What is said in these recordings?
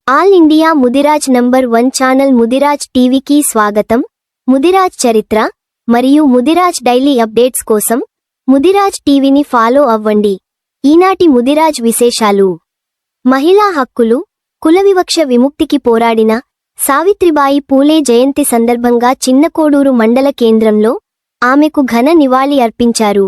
All India Mudiraj number 1 channel Mudiraj టీవీకి స్వాగతం. ముదిరాజ్ చరిత్ర మరియు ముదిరాజ్ డైలీ అప్డేట్స్ కోసం ముదిరాజ్ టీవీని ఫాలో అవ్వండి. ఈనాటి ముదిరాజ్ విశేషాలు. మహిళా హక్కులు, కుల వివక్ష విముక్తికి పోరాడిన సావిత్రిబాయి పూలే జయంతి సందర్భంగా చిన్నకోడూరు మండల కేంద్రంలో ఆమెకు ఘన నివాళి అర్పించారు.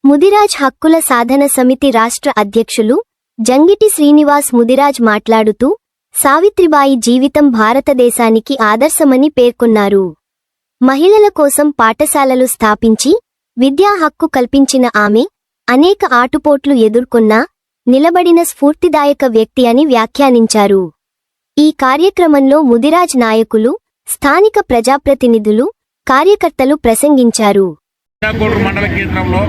ముదిరాజ్ హక్కుల సాధన సమితి రాష్ట్ర అధ్యక్షులు జంగిటి శ్రీనివాస్ ముదిరాజ్ మాట్లాడుతూ సావిత్రిబాయి జీవితం భారతదేశానికి ఆదర్శమని పేర్కొన్నారు. మహిళల కోసం పాఠశాలలు స్థాపించి విద్యా హక్కు కల్పించిన ఆమె అనేక ఆటుపోట్లు ఎదుర్కొన్నా నిలబడిన స్ఫూర్తిదాయక వ్యక్తి అని వ్యాఖ్యానించారు. ఈ కార్యక్రమంలో ముదిరాజ్ నాయకులు, స్థానిక ప్రజాప్రతినిధులు, కార్యకర్తలు ప్రసంగించారు. మండల కేంద్రంలో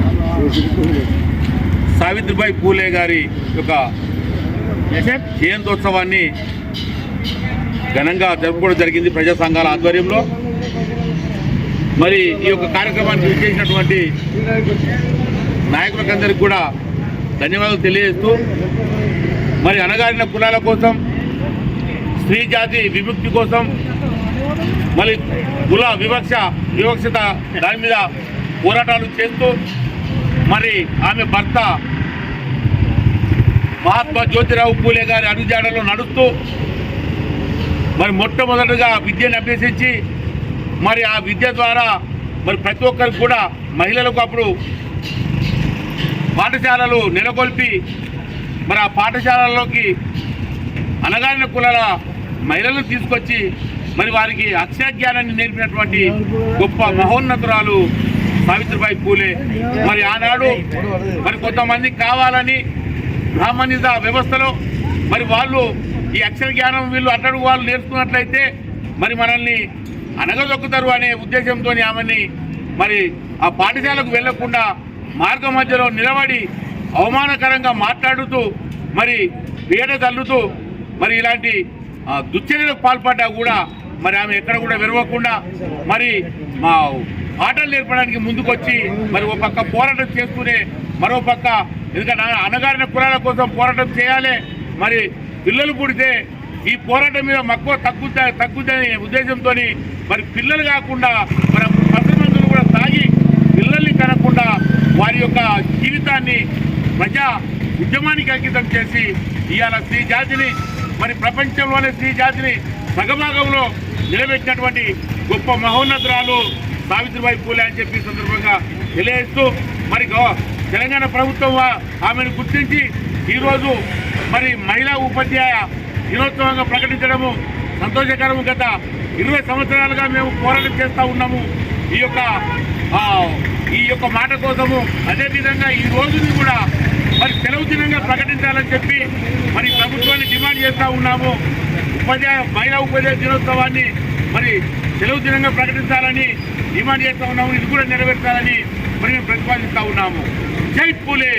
సావిత్రిబాయి పూలే గారి యొక్క జయంతోత్సవాన్ని ఘనంగా జరుపుకోవడం జరిగింది ప్రజా సంఘాల ఆధ్వర్యంలో. మరి ఈ యొక్క కార్యక్రమానికి విచ్చేసినటువంటి నాయకులకందరికీ కూడా ధన్యవాదాలు తెలియజేస్తూ, మరి అణగారిన కులాల కోసం, స్త్రీ జాతి విముక్తి కోసం, మరి కుల వివక్షత దాని మీద పోరాటాలు చేస్తూ, మరి ఆమె భర్త మహాత్మా జ్యోతిరావు పూలే గారి అడుగుజాడలో నడుస్తూ మరి మొట్టమొదటిగా విద్యను అభ్యసించి, మరి ఆ విద్య ద్వారా మరి ప్రతి ఒక్కరికి కూడా మహిళలకు అప్పుడు పాఠశాలలు నెలకొల్పి, మరి ఆ పాఠశాలల్లోకి అణగారిన కులాల మహిళలను తీసుకొచ్చి మరి వారికి అక్షర జ్ఞానాన్ని నేర్పినటువంటి గొప్ప మహోన్నతురాలు సావిత్రిబాయి పూలే. మరి ఆనాడు మరి కొంతమంది కావాలని బ్రాహ్మణిజ వ్యవస్థలో మరి వాళ్ళు ఈ అక్షర జ్ఞానం వీళ్ళు అట్టడుగు వాళ్ళు నేర్చుకున్నట్లయితే మరి మనల్ని అనగదొక్కుతారు అనే ఉద్దేశంతో ఆమెని మరి ఆ పాఠశాలకు వెళ్లకుండా మార్గ మధ్యలో నిలబడి అవమానకరంగా మాట్లాడుతూ మరి పీడ తల్లుతూ మరి ఇలాంటి దుశ్చర్యలకు పాల్పడ్డా కూడా మరి ఆమె ఎక్కడ కూడా విరవకుండా మరి మా పాటలు నేర్పడానికి ముందుకొచ్చి మరి ఒక పక్క పోరాటం చేస్తూనే మరో పక్క ఎందుకంటే అణగారిన కులాల కోసం పోరాటం చేయాలి, మరి పిల్లలు పుడితే ఈ పోరాటం మీద మక్కువ తగ్గుద్దనే ఉద్దేశంతో మరి పిల్లలు కాకుండా మరి పసిమందులు కూడా తాగి పిల్లల్ని కనకుండా వారి యొక్క జీవితాన్ని ప్రజా ఉద్యమానికి అంకితం చేసి ఇవాళ స్త్రీ జాతిని మరి ప్రపంచంలోనే స్త్రీ జాతిని సగభాగంలో నిలబెట్టినటువంటి గొప్ప మహోన్నతురాలు సావిత్రిబాయి పూలే అని చెప్పి సందర్భంగా తెలియజేస్తూ, మరి తెలంగాణ ప్రభుత్వం ఆమెను గుర్తించి ఈరోజు మరి మహిళా ఉపాధ్యాయ దినోత్సవంగా ప్రకటించడము సంతోషకరము. గత 20 సంవత్సరాలుగా మేము పోరాటం చేస్తూ ఉన్నాము ఈ యొక్క మాట కోసము. అదేవిధంగా ఈ రోజుని కూడా మరి సెలవు దినంగా ప్రకటించాలని చెప్పి మరి ప్రభుత్వాన్ని డిమాండ్ చేస్తూ ఉన్నాము. మహిళా ఉపాధ్యాయ దినోత్సవాన్ని మరి సెలవు దినంగా ప్రకటించాలని డిమాండ్ చేస్తూ ఉన్నాము. ఇది కూడా నెరవేర్చాలని మరి మేము ప్రతిపాదిస్తూ ఉన్నాము. జై పూలే.